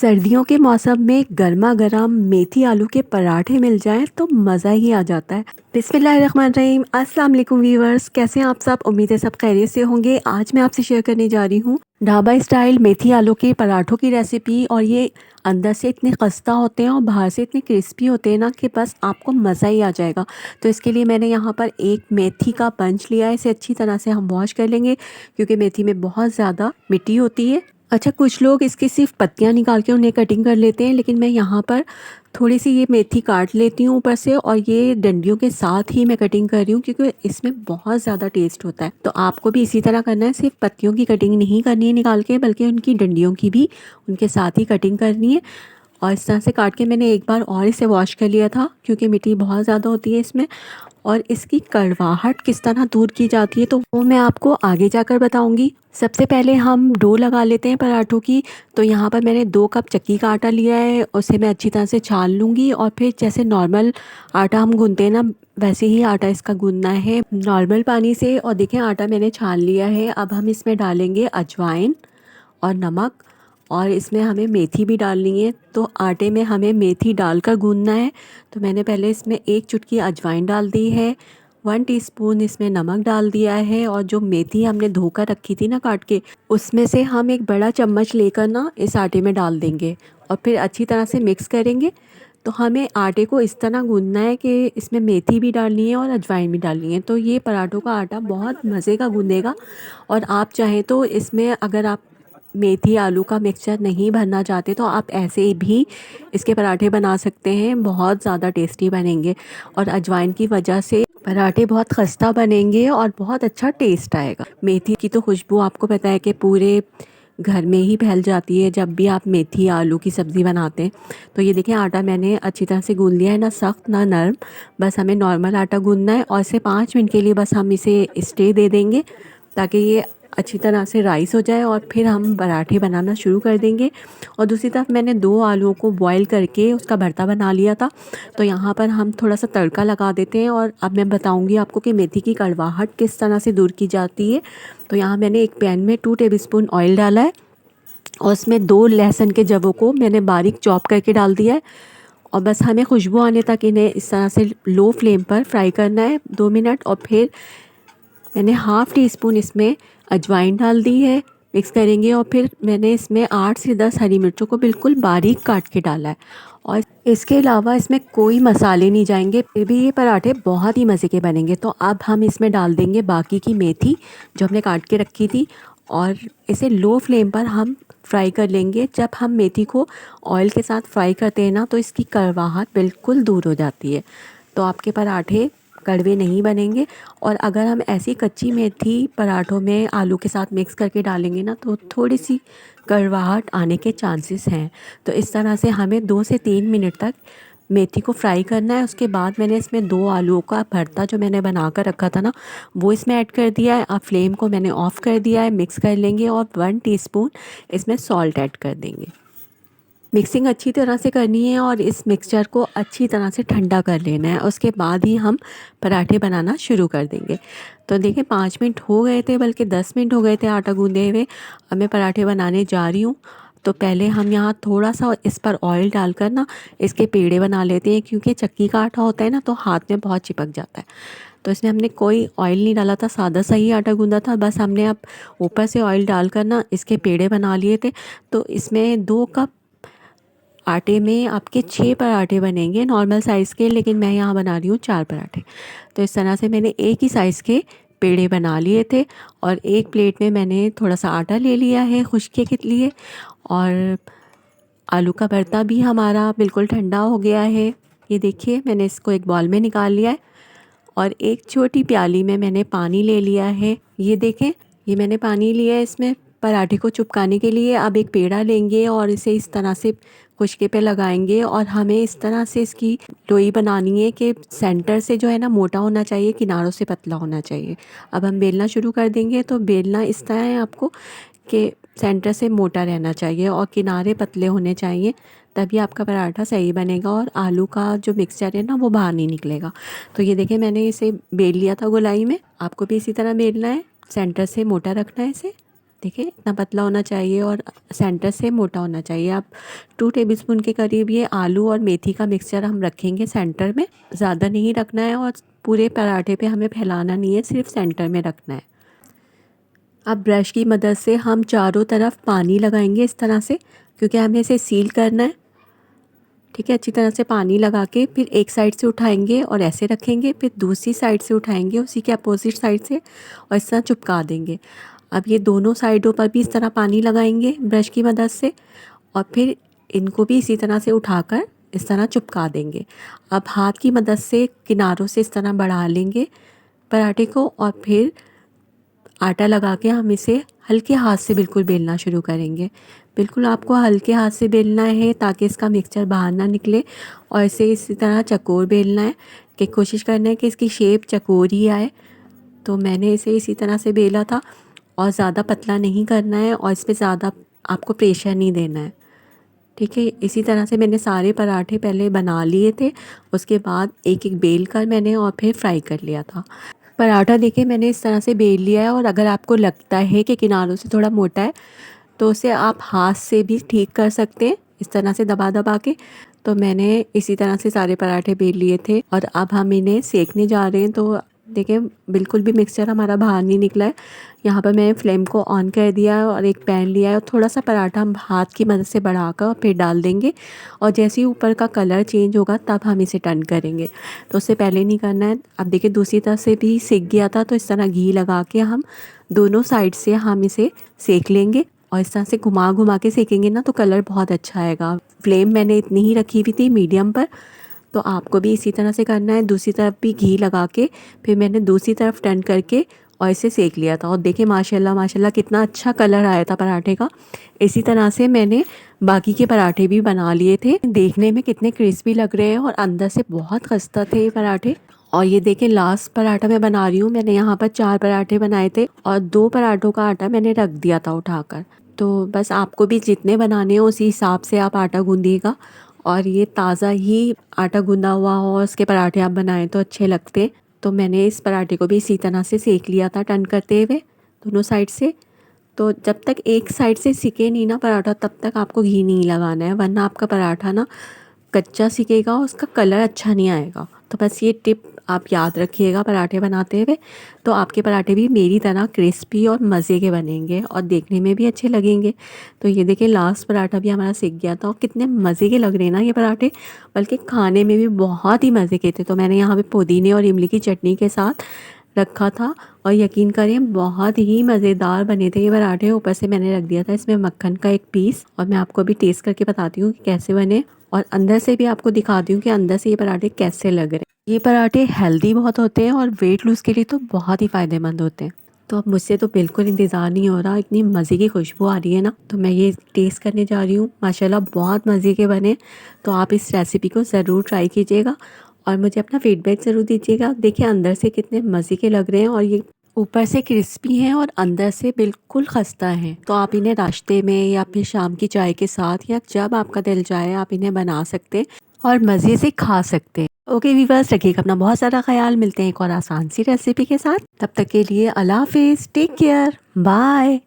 सर्दियों के मौसम में गरमा गरम मेथी आलू के पराठे मिल जाएं तो मज़ा ही आ जाता है। बिस्मिल्लाहिर्रहमानिर्रहीम, अस्सलाम वालेकुम व्यूअर्स, कैसे हैं आप सब? उम्मीद है सब खैरियत से होंगे। आज मैं आपसे शेयर करने जा रही हूँ ढाबा स्टाइल मेथी आलू के पराठों की रेसिपी। और ये अंदर से इतने खस्ता होते हैं और बाहर से इतने क्रिस्पी होते हैं ना कि बस आपको मज़ा ही आ जाएगा। तो इसके लिए मैंने यहाँ पर एक मेथी का बंच लिया है। इसे अच्छी तरह से हम वॉश कर लेंगे क्योंकि मेथी में बहुत ज़्यादा मिट्टी होती है। अच्छा, कुछ लोग इसकी सिर्फ पत्तियां निकाल के उन्हें कटिंग कर लेते हैं, लेकिन मैं यहाँ पर थोड़ी सी ये मेथी काट लेती हूँ ऊपर से, और ये डंडियों के साथ ही मैं कटिंग कर रही हूँ क्योंकि इसमें बहुत ज़्यादा टेस्ट होता है। तो आपको भी इसी तरह करना है, सिर्फ पत्तियों की कटिंग नहीं करनी है निकाल के, बल्कि उनकी डंडियों की भी उनके साथ ही कटिंग करनी है। और इस तरह से काट के मैंने एक बार और इसे वॉश कर लिया था क्योंकि मिट्टी बहुत ज़्यादा होती है इसमें। और इसकी कड़वाहट किस तरह दूर की जाती है तो वो मैं आपको आगे जाकर बताऊंगी। सबसे पहले हम डो लगा लेते हैं पराठों की। तो यहाँ पर मैंने 2 कप चक्की का आटा लिया है, उसे मैं अच्छी तरह से छान लूँगी। और फिर जैसे नॉर्मल आटा हम गूंथते हैं ना, वैसे ही आटा इसका गूंथना है नॉर्मल पानी से। और देखें, आटा मैंने छान लिया है। अब हम इसमें डालेंगे अजवाइन और नमक, और इसमें हमें मेथी भी डालनी है। तो आटे में हमें मेथी डालकर गूंदना है। तो मैंने पहले इसमें 1 चुटकी अजवाइन डाल दी है, 1 टीस्पून इसमें नमक डाल दिया है, और जो मेथी हमने धोकर रखी थी ना काट के, उसमें से हम एक बड़ा चम्मच लेकर ना इस आटे में डाल देंगे और फिर अच्छी तरह से मिक्स करेंगे। तो हमें आटे को इस तरह गूंदना है कि इसमें मेथी भी डालनी है और अजवाइन भी डालनी है। तो ये पराठों का आटा बहुत मज़े का गूंदेगा। और आप चाहें तो इसमें, अगर आप मेथी आलू का मिक्सचर नहीं भरना चाहते तो आप ऐसे भी इसके पराठे बना सकते हैं, बहुत ज़्यादा टेस्टी बनेंगे। और अजवाइन की वजह से पराठे बहुत खस्ता बनेंगे और बहुत अच्छा टेस्ट आएगा। मेथी की तो खुशबू आपको पता है कि पूरे घर में ही फैल जाती है जब भी आप मेथी आलू की सब्ज़ी बनाते हैं। तो ये देखिए, आटा मैंने अच्छी तरह से गूंद लिया है, ना सख्त ना नरम, बस हमें नॉर्मल आटा गूंदना है। और इसे 5 मिनट के लिए बस हम इसे स्टे दे देंगे ताकि ये अच्छी तरह से राइस हो जाए, और फिर हम पराठे बनाना शुरू कर देंगे। और दूसरी तरफ मैंने 2 आलूओं को बॉईल करके उसका भरता बना लिया था। तो यहाँ पर हम थोड़ा सा तड़का लगा देते हैं, और अब मैं बताऊँगी आपको कि मेथी की कड़वाहट किस तरह से दूर की जाती है। तो यहाँ मैंने एक पैन में 2 टेबलस्पून ऑयल डाला है, और उसमें 2 लहसुन के जवों को मैंने बारीक चॉप करके डाल दिया है। और बस हमें खुशबू आने तक इन्हें इस तरह से लो फ्लेम पर फ्राई करना है 2 मिनट। और फिर मैंने हाफ़ टी स्पून इसमें अजवाइन डाल दी है, मिक्स करेंगे। और फिर मैंने इसमें 8 से 10 हरी मिर्चों को बिल्कुल बारीक काट के डाला है। और इसके अलावा इसमें कोई मसाले नहीं जाएंगे, फिर भी ये पराठे बहुत ही मज़े के बनेंगे। तो अब हम इसमें डाल देंगे बाकी की मेथी जो हमने काट के रखी थी, और इसे लो फ्लेम पर हम फ्राई कर लेंगे। जब हम मेथी को ऑयल के साथ फ्राई करते हैं ना, तो इसकी कड़वाहट बिल्कुल दूर हो जाती है, तो आपके पराठे कड़वे नहीं बनेंगे। और अगर हम ऐसी कच्ची मेथी पराठों में आलू के साथ मिक्स करके डालेंगे ना, तो थोड़ी सी कड़वाहट आने के चांसेस हैं। तो इस तरह से हमें 2 से 3 मिनट तक मेथी को फ्राई करना है। उसके बाद मैंने इसमें 2 आलूओं का भरता जो मैंने बना कर रखा था ना, वो इसमें ऐड कर दिया है। अब फ्लेम को मैंने ऑफ़ कर दिया है, मिक्स कर लेंगे, और 1 टीस्पून इसमें सॉल्ट ऐड कर देंगे। मिक्सिंग अच्छी तरह से करनी है और इस मिक्सचर को अच्छी तरह से ठंडा कर लेना है। उसके बाद ही हम पराठे बनाना शुरू कर देंगे। तो देखिए, 5 मिनट हो गए थे, बल्कि 10 मिनट हो गए थे आटा गूंदे हुए। अब मैं पराठे बनाने जा रही हूँ। तो पहले हम यहाँ थोड़ा सा इस पर ऑयल डालकर ना इसके पेड़े बना लेते हैं, क्योंकि चक्की का आटा होता है ना, तो हाथ में बहुत चिपक जाता है। तो इसमें हमने कोई ऑयल नहीं डाला था, सादा सा ही आटा गूंदा था। बस हमने अब ऊपर से ऑयल डालकर ना इसके पेड़े बना लिए थे। तो इसमें 2 कप आटे में आपके 6 पराठे बनेंगे नॉर्मल साइज़ के, लेकिन मैं यहाँ बना रही हूँ 4 पराठे। तो इस तरह से मैंने एक ही साइज़ के पेड़े बना लिए थे। और एक प्लेट में मैंने थोड़ा सा आटा ले लिया है खुश्के के लिए। और आलू का भरता भी हमारा बिल्कुल ठंडा हो गया है। ये देखिए, मैंने इसको एक बॉल में निकाल लिया है, और एक छोटी प्याली में मैंने पानी ले लिया है। ये देखें, ये मैंने पानी लिया है इसमें पराठे को चिपकाने के लिए। अब एक पेड़ा लेंगे और इसे इस तरह से खुशके पे लगाएंगे, और हमें इस तरह से इसकी लोई बनानी है कि सेंटर से जो है ना मोटा होना चाहिए, किनारों से पतला होना चाहिए। अब हम बेलना शुरू कर देंगे। तो बेलना इस तरह है आपको कि सेंटर से मोटा रहना चाहिए और किनारे पतले होने चाहिए, तभी आपका पराठा सही बनेगा और आलू का जो मिक्सचर है ना वो बाहर नहीं निकलेगा। तो ये देखिए, मैंने इसे बेल लिया था गोलाई में। आपको भी इसी तरह बेलना है, सेंटर से मोटा रखना है इसे। देखिए इतना पतला होना चाहिए और सेंटर से मोटा होना चाहिए। आप 2 टेबलस्पून के करीब ये आलू और मेथी का मिक्सचर हम रखेंगे सेंटर में। ज़्यादा नहीं रखना है और पूरे पराठे पे हमें फैलाना नहीं है, सिर्फ सेंटर में रखना है। अब ब्रश की मदद से हम चारों तरफ पानी लगाएंगे इस तरह से, क्योंकि हमें इसे सील करना है। ठीक है, अच्छी तरह से पानी लगा के फिर एक साइड से उठाएंगे और ऐसे रखेंगे, फिर दूसरी साइड से उठाएंगे उसी के अपोजिट साइड से और इस तरह चिपका देंगे। अब ये दोनों साइडों पर भी इस तरह पानी लगाएंगे ब्रश की मदद से और फिर इनको भी इसी तरह से उठाकर इस तरह चिपका देंगे। अब हाथ की मदद से किनारों से इस तरह बढ़ा लेंगे पराठे को और फिर आटा लगा के हम इसे हल्के हाथ से बिल्कुल बेलना शुरू करेंगे। बिल्कुल आपको हल्के हाथ से बेलना है ताकि इसका मिक्सचर बाहर ना निकले और इसे इसी तरह चकोर बेलना है कि कोशिश करना है कि इसकी शेप चकोर ही आए। तो मैंने इसे इसी तरह से बेला था और ज़्यादा पतला नहीं करना है और इस पर ज़्यादा आपको प्रेशर नहीं देना है। ठीक है, इसी तरह से मैंने सारे पराठे पहले बना लिए थे, उसके बाद एक एक बेल कर मैंने और फिर फ्राई कर लिया था। पराठा देखिए मैंने इस तरह से बेल लिया है और अगर आपको लगता है कि किनारों से थोड़ा मोटा है तो उसे आप हाथ से भी ठीक कर सकते हैं, इस तरह से दबा दबा के। तो मैंने इसी तरह से सारे पराठे बेल लिए थे और अब हम इन्हें सेकने जा रहे हैं। तो देखिए बिल्कुल भी मिक्सचर हमारा बाहर नहीं निकला है। यहाँ पर मैंने फ्लेम को ऑन कर दिया है और एक पैन लिया है और थोड़ा सा पराठा हम हाथ की मदद से बढ़ाकर फिर डाल देंगे और जैसे ही ऊपर का कलर चेंज होगा तब हम इसे टर्न करेंगे। तो उससे पहले नहीं करना है। अब देखिए दूसरी तरफ से भी सेक गया था, तो इस तरह घी लगा के हम दोनों साइड से हम इसे सेक लेंगे और इस तरह से घुमा घुमा के सेकेंगे ना तो कलर बहुत अच्छा आएगा। फ्लेम मैंने इतनी ही रखी हुई थी मीडियम पर, तो आपको भी इसी तरह से करना है। दूसरी तरफ भी घी लगा के फिर मैंने दूसरी तरफ टर्न करके और इसे सेक लिया था और देखिए माशाल्लाह माशाल्लाह कितना अच्छा कलर आया था पराठे का। इसी तरह से मैंने बाकी के पराठे भी बना लिए थे। देखने में कितने क्रिस्पी लग रहे हैं और अंदर से बहुत खस्ता थे ये पराठे। और ये देखें लास्ट पराठा मैं बना रही हूँ। मैंने यहाँ पर 4 पराठे बनाए थे और 2 पराठों का आटा मैंने रख दिया था उठाकर। तो बस आपको भी जितने बनाने हो उसी हिसाब से आप आटा गूंदिएगा और ये ताज़ा ही आटा गूंदा हुआ हो और उसके पराठे आप बनाएं तो अच्छे लगते। तो मैंने इस पराठे को भी इसी तरह से सेक लिया था टर्न करते हुए दोनों साइड से। तो जब तक एक साइड से सिके नहीं ना पराठा तब तक आपको घी नहीं लगाना है, वरना आपका पराठा ना कच्चा सिकेगा और उसका कलर अच्छा नहीं आएगा। तो बस ये टिप आप याद रखिएगा पराठे बनाते हुए, तो आपके पराठे भी मेरी तरह क्रिस्पी और मज़े के बनेंगे और देखने में भी अच्छे लगेंगे। तो ये देखिए लास्ट पराठा भी हमारा सिक गया था और कितने मज़े के लग रहे हैं ना ये पराठे, बल्कि खाने में भी बहुत ही मज़े के थे। तो मैंने यहाँ पे पुदीने और इमली की चटनी के साथ रखा था और यकीन करें बहुत ही मज़ेदार बने थे ये पराठे। ऊपर से मैंने रख दिया था इसमें मक्खन का एक पीस और मैं आपको अभी टेस्ट करके बताती हूँ कि कैसे बने और अंदर से भी आपको दिखाती हूँ कि अंदर से ये पराठे कैसे लग रहे हैं। ये पराठे हेल्दी बहुत होते हैं और वेट लूज़ के लिए तो बहुत ही फ़ायदेमंद होते हैं। तो अब मुझसे तो बिल्कुल इंतज़ार नहीं हो रहा, इतनी मज़े की खुशबू आ रही है ना। तो मैं ये टेस्ट करने जा रही हूँ। माशाल्लाह बहुत मज़े के बने। तो आप इस रेसिपी को ज़रूर ट्राई कीजिएगा और मुझे अपना फीडबैक ज़रूर दीजिएगा। देखिए अंदर से कितने मज़े के लग रहे हैं और ये ऊपर से क्रिस्पी हैं और अंदर से बिल्कुल खस्ता हैं। तो आप इन्हें नाश्ते में या फिर शाम की चाय के साथ या जब आपका दिल जाए आप इन्हें बना सकते हैं और मज़े से खा सकते हैं। ओके वीवर्स, रखिएगा अपना बहुत सारा ख्याल। मिलते हैं एक और आसान सी रेसिपी के साथ। तब तक के लिए अल्लाह हाफिज़, टेक केयर, बाय।